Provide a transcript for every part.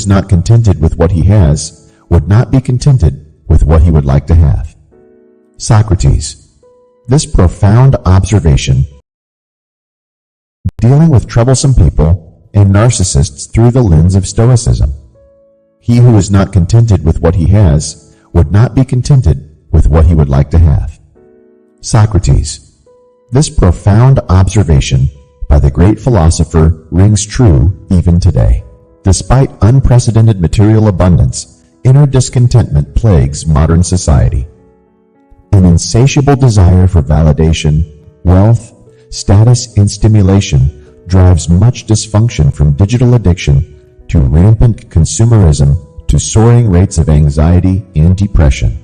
is not contented with what he has would not be contented with what he would like to have. Socrates. This profound observation, dealing with troublesome people and narcissists through the lens of Stoicism. He who is not contented with what he has would not be contented with what he would like to have. Socrates. This profound observation by the great philosopher rings true even today. Despite unprecedented material abundance, inner discontentment plagues modern society. An insatiable desire for validation, wealth, status, and stimulation drives much dysfunction, from digital addiction to rampant consumerism to soaring rates of anxiety and depression.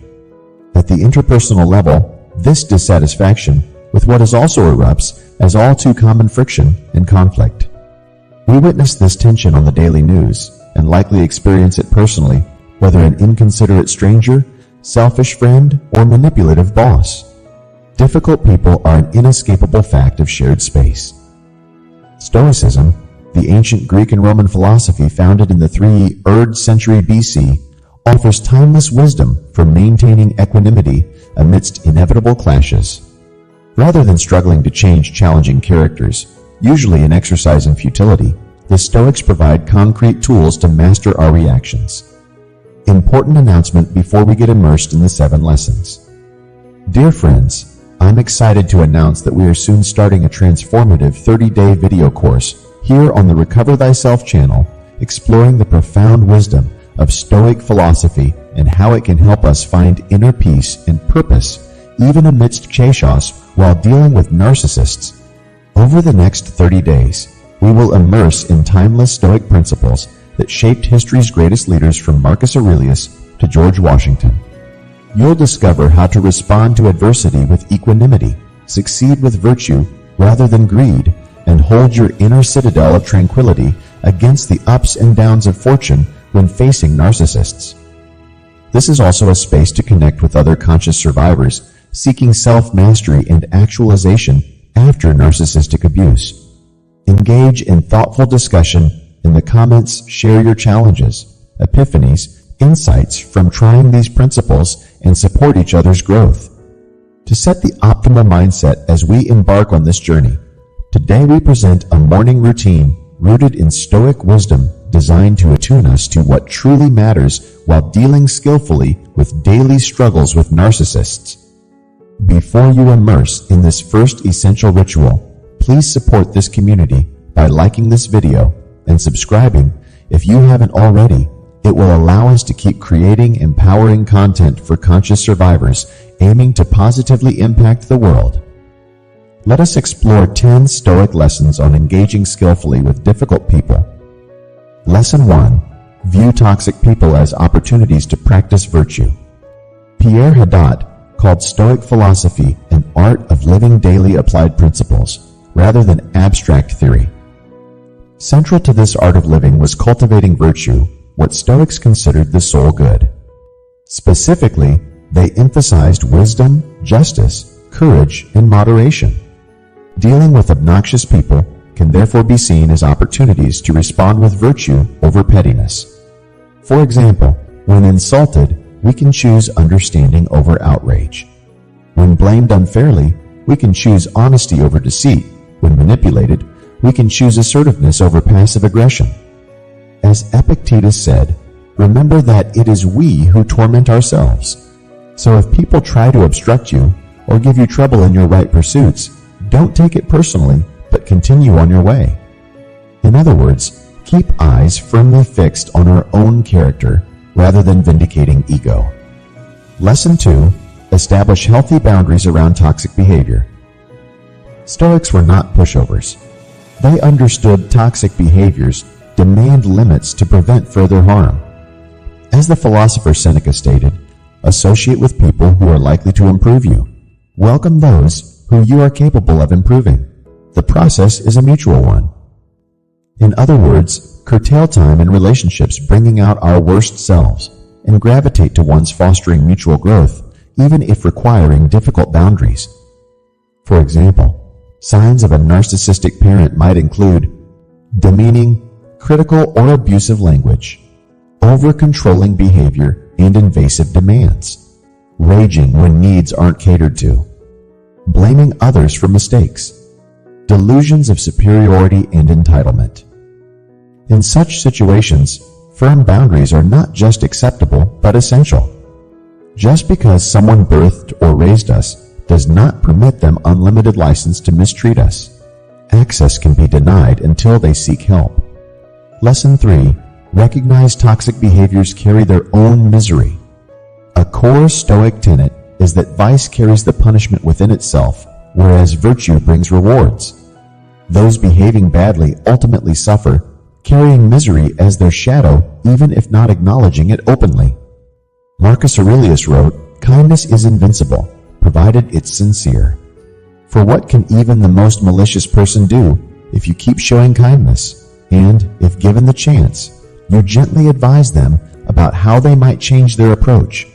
At the interpersonal level, this dissatisfaction with what is also erupts as all too common friction and conflict. We witness this tension on the daily news and likely experience it personally, whether an inconsiderate stranger, selfish friend, or manipulative boss. Difficult people are an inescapable fact of shared space. Stoicism, the ancient Greek and Roman philosophy founded in the 3rd century BC, offers timeless wisdom for maintaining equanimity amidst inevitable clashes. Rather than struggling to change challenging characters, usually an exercise in futility, the Stoics provide concrete tools to master our reactions. Important announcement before we get immersed in the 7 lessons. Dear friends, I'm excited to announce that we are soon starting a transformative 30-day video course here on the Recover Thyself channel, exploring the profound wisdom of Stoic philosophy and how it can help us find inner peace and purpose even amidst chaos while dealing with narcissists. Over the next 30 days, we will immerse in timeless Stoic principles that shaped history's greatest leaders, from Marcus Aurelius to George Washington. You'll discover how to respond to adversity with equanimity, succeed with virtue rather than greed, and hold your inner citadel of tranquility against the ups and downs of fortune when facing narcissists. This is also a space to connect with other conscious survivors seeking self-mastery and actualization after narcissistic abuse. Engage in thoughtful discussion in the comments. Share your challenges, epiphanies, insights from trying these principles, and support each other's growth. To set the optimal mindset as we embark on this journey, today we present a morning routine rooted in Stoic wisdom designed to attune us to what truly matters while dealing skillfully with daily struggles with narcissists. Before you immerse in this first essential ritual, please support this community by liking this video and subscribing if you haven't already. It will allow us to keep creating empowering content for conscious survivors aiming to positively impact the world. Let us explore 10 Stoic lessons on engaging skillfully with difficult people. Lesson 1. View toxic people as opportunities to practice virtue. Pierre Hadot called Stoic philosophy an art of living daily applied principles rather than abstract theory. Central to this art of living was cultivating virtue, what Stoics considered the sole good. Specifically, they emphasized wisdom, justice, courage, and moderation. Dealing with obnoxious people can therefore be seen as opportunities to respond with virtue over pettiness. For example, when insulted, we can choose understanding over outrage. When blamed unfairly, we can choose honesty over deceit. When manipulated, we can choose assertiveness over passive aggression. As Epictetus said, remember that it is we who torment ourselves. So if people try to obstruct you or give you trouble in your right pursuits, don't take it personally, but continue on your way. In other words, keep eyes firmly fixed on our own character rather than vindicating ego. Lesson 2. Establish healthy boundaries around toxic behavior. Stoics were not pushovers. They understood toxic behaviors demand limits to prevent further harm. As the philosopher Seneca stated, associate with people who are likely to improve you. Welcome those who you are capable of improving. The process is a mutual one. In other words, curtail time in relationships bringing out our worst selves, and gravitate to ones fostering mutual growth, even if requiring difficult boundaries. For example, signs of a narcissistic parent might include demeaning, critical, or abusive language, over-controlling behavior and invasive demands, raging when needs aren't catered to, blaming others for mistakes, delusions of superiority and entitlement. In such situations, firm boundaries are not just acceptable but essential. Just because someone birthed or raised us does not permit them unlimited license to mistreat us. Access can be denied until they seek help. Lesson 3. Recognize toxic behaviors carry their own misery. A core Stoic tenet is that vice carries the punishment within itself, whereas virtue brings rewards. Those behaving badly ultimately suffer, carrying misery as their shadow even if not acknowledging it openly. Marcus Aurelius wrote, "Kindness is invincible, provided it's sincere." For what can even the most malicious person do if you keep showing kindness, and, if given the chance, you gently advise them about how they might change their approach?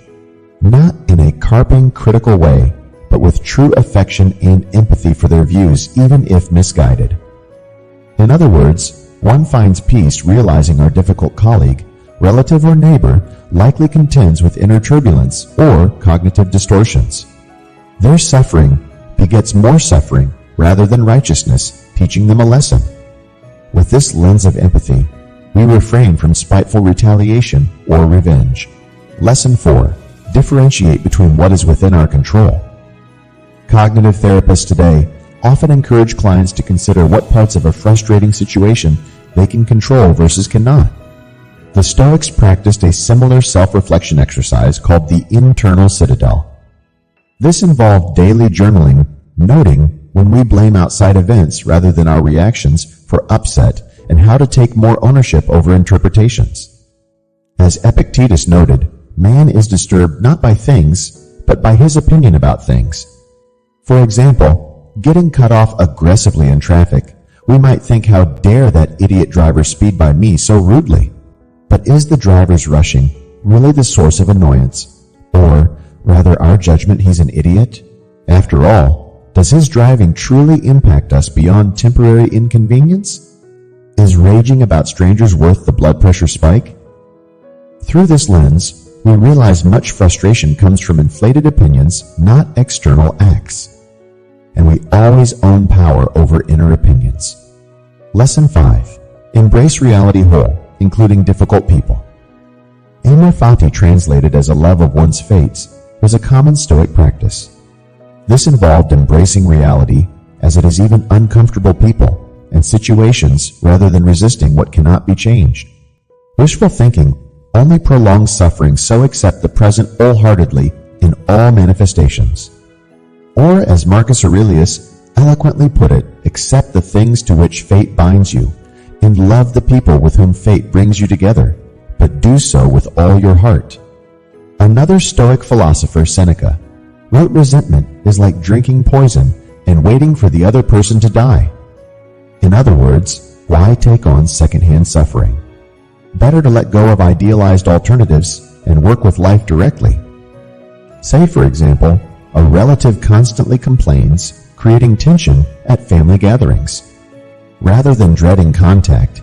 Not in a carping, critical way, but with true affection and empathy for their views, even if misguided. In other words, one finds peace realizing our difficult colleague, relative or neighbor likely contends with inner turbulence or cognitive distortions. Their suffering begets more suffering rather than righteousness, teaching them a lesson. With this lens of empathy, we refrain from spiteful retaliation or revenge. Lesson 4. Differentiate between what is within our control. Cognitive therapists today often encourage clients to consider what parts of a frustrating situation they can control versus cannot. The Stoics practiced a similar self-reflection exercise called the internal citadel. This involved daily journaling, noting when we blame outside events rather than our reactions for upset, and how to take more ownership over interpretations. As Epictetus noted, man is disturbed not by things, but by his opinion about things. For example, getting cut off aggressively in traffic, we might think, how dare that idiot driver speed by me so rudely? But is the driver's rushing really the source of annoyance? Or, rather, our judgment he's an idiot? After all, does his driving truly impact us beyond temporary inconvenience? Is raging about strangers worth the blood pressure spike? Through this lens, we realize much frustration comes from inflated opinions, not external acts. And we always own power over inner opinions. Lesson 5. Embrace reality whole, including difficult people. Amor fati, translated as a love of one's fates, was a common Stoic practice. This involved embracing reality as it is, even uncomfortable people and situations, rather than resisting what cannot be changed. Wishful thinking only prolongs suffering, so accept the present wholeheartedly in all manifestations. Or, as Marcus Aurelius eloquently put it, accept the things to which fate binds you, and love the people with whom fate brings you together, but do so with all your heart. Another Stoic philosopher, Seneca, wrote, resentment is like drinking poison and waiting for the other person to die. In other words, why take on secondhand suffering? Better to let go of idealized alternatives and work with life directly. Say, for example, a relative constantly complains, creating tension at family gatherings. Rather than dreading contact,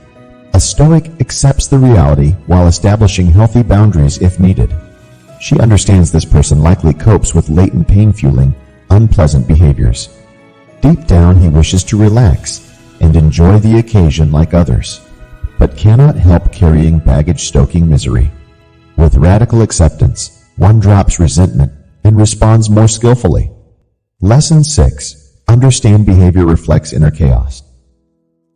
a Stoic accepts the reality while establishing healthy boundaries if needed. She understands this person likely copes with latent pain-fueling, unpleasant behaviors. Deep down, he wishes to relax and enjoy the occasion like others, but cannot help carrying baggage-stoking misery. With radical acceptance, one drops resentment and responds more skillfully. Lesson 6. Understand behavior reflects inner chaos.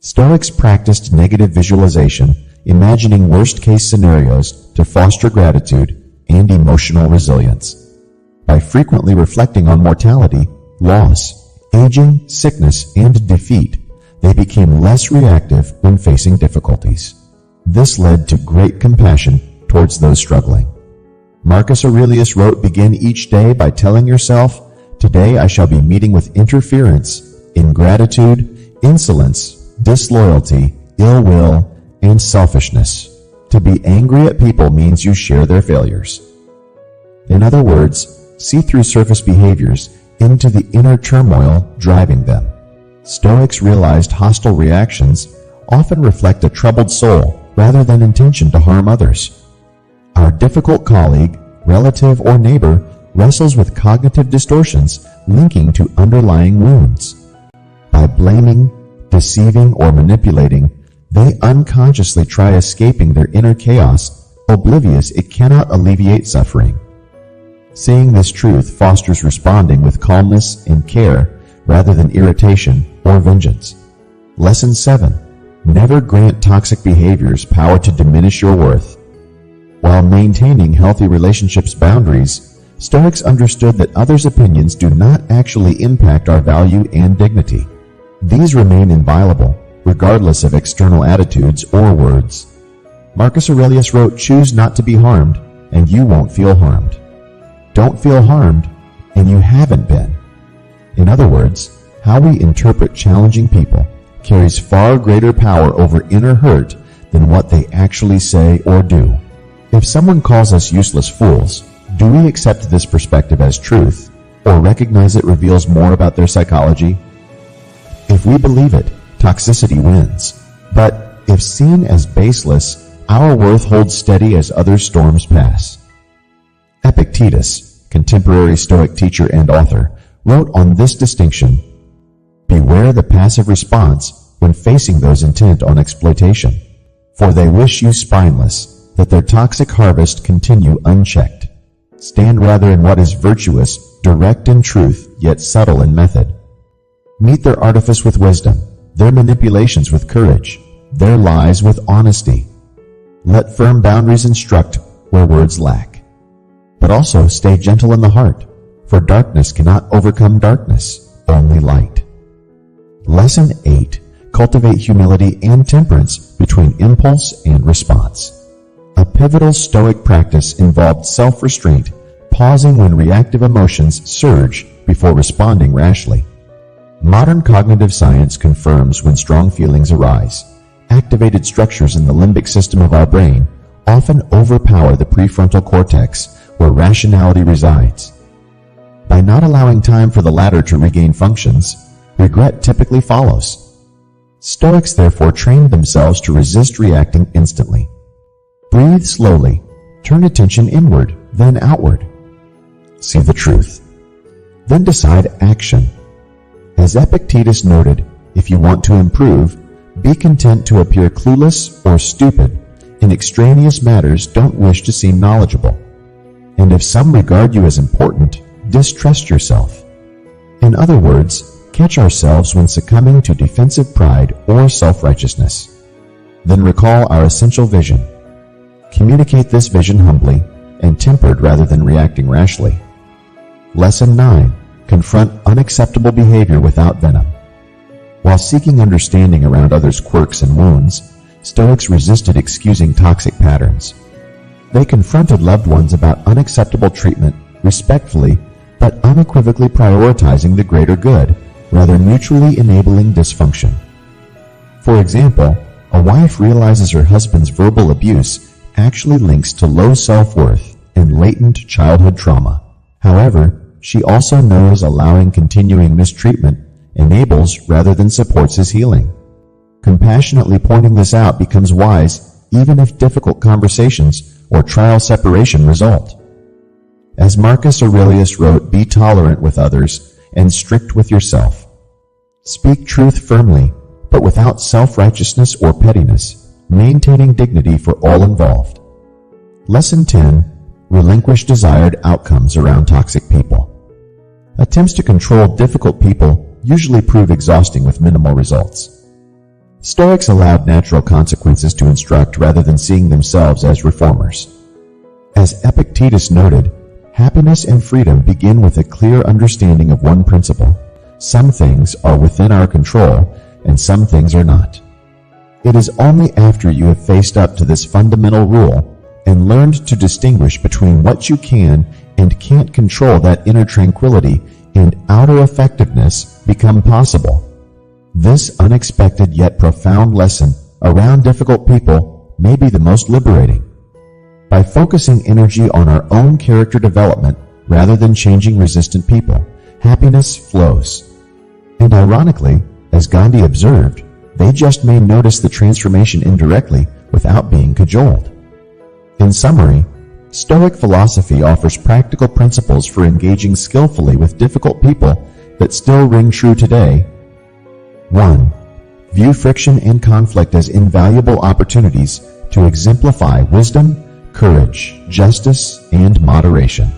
Stoics practiced negative visualization, imagining worst-case scenarios to foster gratitude and emotional resilience. By frequently reflecting on mortality, loss, aging, sickness, and defeat, they became less reactive when facing difficulties. This led to great compassion towards those struggling. Marcus Aurelius wrote, begin each day by telling yourself, today I shall be meeting with interference, ingratitude, insolence, disloyalty, ill will, and selfishness. To be angry at people means you share their failures. In other words, see through surface behaviors into the inner turmoil driving them. Stoics realized hostile reactions often reflect a troubled soul rather than intention to harm others. Our difficult colleague, relative, or neighbor wrestles with cognitive distortions linking to underlying wounds. By blaming, deceiving, or manipulating, they unconsciously try escaping their inner chaos, oblivious it cannot alleviate suffering. Seeing this truth fosters responding with calmness and care rather than irritation or vengeance. Lesson 7. Never grant toxic behaviors power to diminish your worth. While maintaining healthy relationships boundaries, Stoics understood that others' opinions do not actually impact our value and dignity. These remain inviolable, regardless of external attitudes or words. Marcus Aurelius wrote, "Choose not to be harmed, and you won't feel harmed. Don't feel harmed, and you haven't been." In other words, how we interpret challenging people carries far greater power over inner hurt than what they actually say or do. If someone calls us useless fools, do we accept this perspective as truth, or recognize it reveals more about their psychology? If we believe it, toxicity wins. But if seen as baseless, our worth holds steady as other storms pass. Epictetus, contemporary Stoic teacher and author, wrote on this distinction: "Beware the passive response when facing those intent on exploitation, for they wish you spineless, that their toxic harvest continue unchecked. Stand rather in what is virtuous, direct in truth, yet subtle in method. Meet their artifice with wisdom, their manipulations with courage, their lies with honesty. Let firm boundaries instruct where words lack. But also stay gentle in the heart, for darkness cannot overcome darkness, only light." Lesson 8. Cultivate humility and temperance between impulse and response. A pivotal Stoic practice involved self-restraint, pausing when reactive emotions surge before responding rashly. Modern cognitive science confirms when strong feelings arise, activated structures in the limbic system of our brain often overpower the prefrontal cortex where rationality resides. By not allowing time for the latter to regain functions, regret typically follows. Stoics therefore trained themselves to resist reacting instantly. Breathe slowly, turn attention inward, then outward. See the truth. Then decide action. As Epictetus noted, if you want to improve, be content to appear clueless or stupid in extraneous matters. Don't wish to seem knowledgeable. And if some regard you as important, distrust yourself. In other words, catch ourselves when succumbing to defensive pride or self-righteousness. Then recall our essential vision. Communicate this vision humbly and tempered rather than reacting rashly. Lesson 9. Confront unacceptable behavior without venom. While seeking understanding around others' quirks and wounds, Stoics resisted excusing toxic patterns. They confronted loved ones about unacceptable treatment respectfully, but unequivocally prioritizing the greater good, rather mutually enabling dysfunction. For example, a wife realizes her husband's verbal abuse actually links to low self-worth and latent childhood trauma. However, she also knows allowing continuing mistreatment enables rather than supports his healing. Compassionately pointing this out becomes wise even if difficult conversations or trial separation result. As Marcus Aurelius wrote, "Be tolerant with others and strict with yourself. Speak truth firmly, but without self-righteousness or pettiness, maintaining dignity for all involved." Lesson 10. Relinquish desired outcomes around toxic people. Attempts to control difficult people usually prove exhausting with minimal results. Stoics allowed natural consequences to instruct rather than seeing themselves as reformers. As Epictetus noted, happiness and freedom begin with a clear understanding of one principle: some things are within our control and some things are not. It is only after you have faced up to this fundamental rule and learned to distinguish between what you can and can't control that inner tranquility and outer effectiveness become possible. This unexpected yet profound lesson around difficult people may be the most liberating. By focusing energy on our own character development rather than changing resistant people, happiness flows. And ironically, as Gandhi observed, they just may notice the transformation indirectly without being cajoled. In summary, Stoic philosophy offers practical principles for engaging skillfully with difficult people that still ring true today. 1. View friction and conflict as invaluable opportunities to exemplify wisdom, courage, justice, and moderation.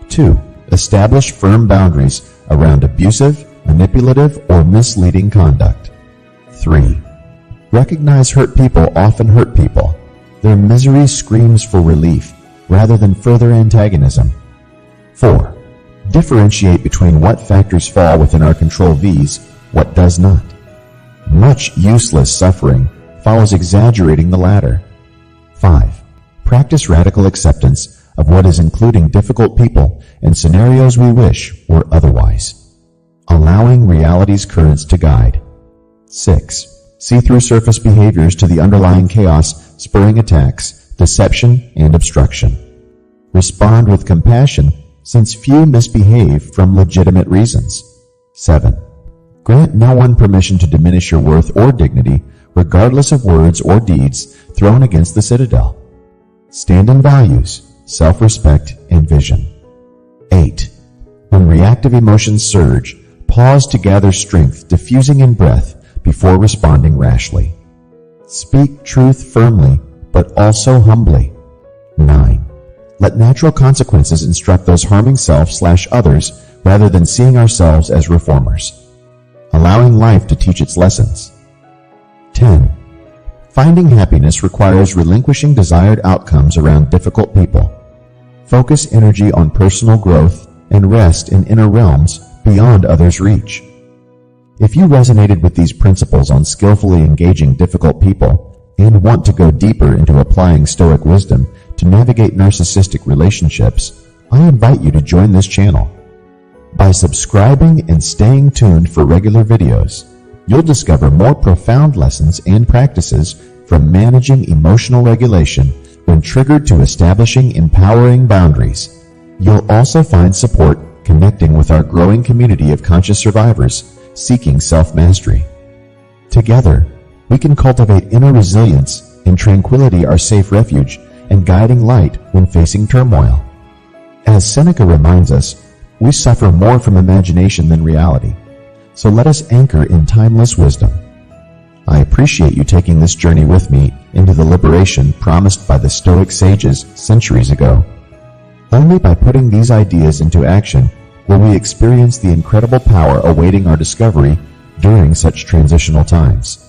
2. Establish firm boundaries around abusive, manipulative, or misleading conduct. 3. Recognize hurt people often hurt people. Their misery screams for relief rather than further antagonism. 4. Differentiate between what factors fall within our control vs. what does not. Much useless suffering follows exaggerating the latter. 5. Practice radical acceptance of what is, including difficult people and scenarios we wish were otherwise, allowing reality's currents to guide. 6. See through surface behaviors to the underlying chaos, spurring attacks, deception, and obstruction. Respond with compassion, since few misbehave from legitimate reasons. 7. Grant no one permission to diminish your worth or dignity, regardless of words or deeds thrown against the citadel. Stand in values, self-respect, and vision. 8. When reactive emotions surge, pause to gather strength, diffusing in breath before responding rashly. Speak truth firmly, but also humbly. 9. Let natural consequences instruct those harming self/others rather than seeing ourselves as reformers, allowing life to teach its lessons. 10. Finding happiness requires relinquishing desired outcomes around difficult people. Focus energy on personal growth and rest in inner realms beyond others' reach. If you resonated with these principles on skillfully engaging difficult people and want to go deeper into applying Stoic wisdom to navigate narcissistic relationships, I invite you to join this channel. By subscribing and staying tuned for regular videos, you'll discover more profound lessons and practices from managing emotional regulation when triggered to establishing empowering boundaries. You'll also find support connecting with our growing community of conscious survivors seeking self-mastery. Together, we can cultivate inner resilience and tranquility, our safe refuge and guiding light when facing turmoil. As Seneca reminds us, we suffer more from imagination than reality, so let us anchor in timeless wisdom. I appreciate you taking this journey with me into the liberation promised by the Stoic sages centuries ago. Only by putting these ideas into action will we experience the incredible power awaiting our discovery during such transitional times.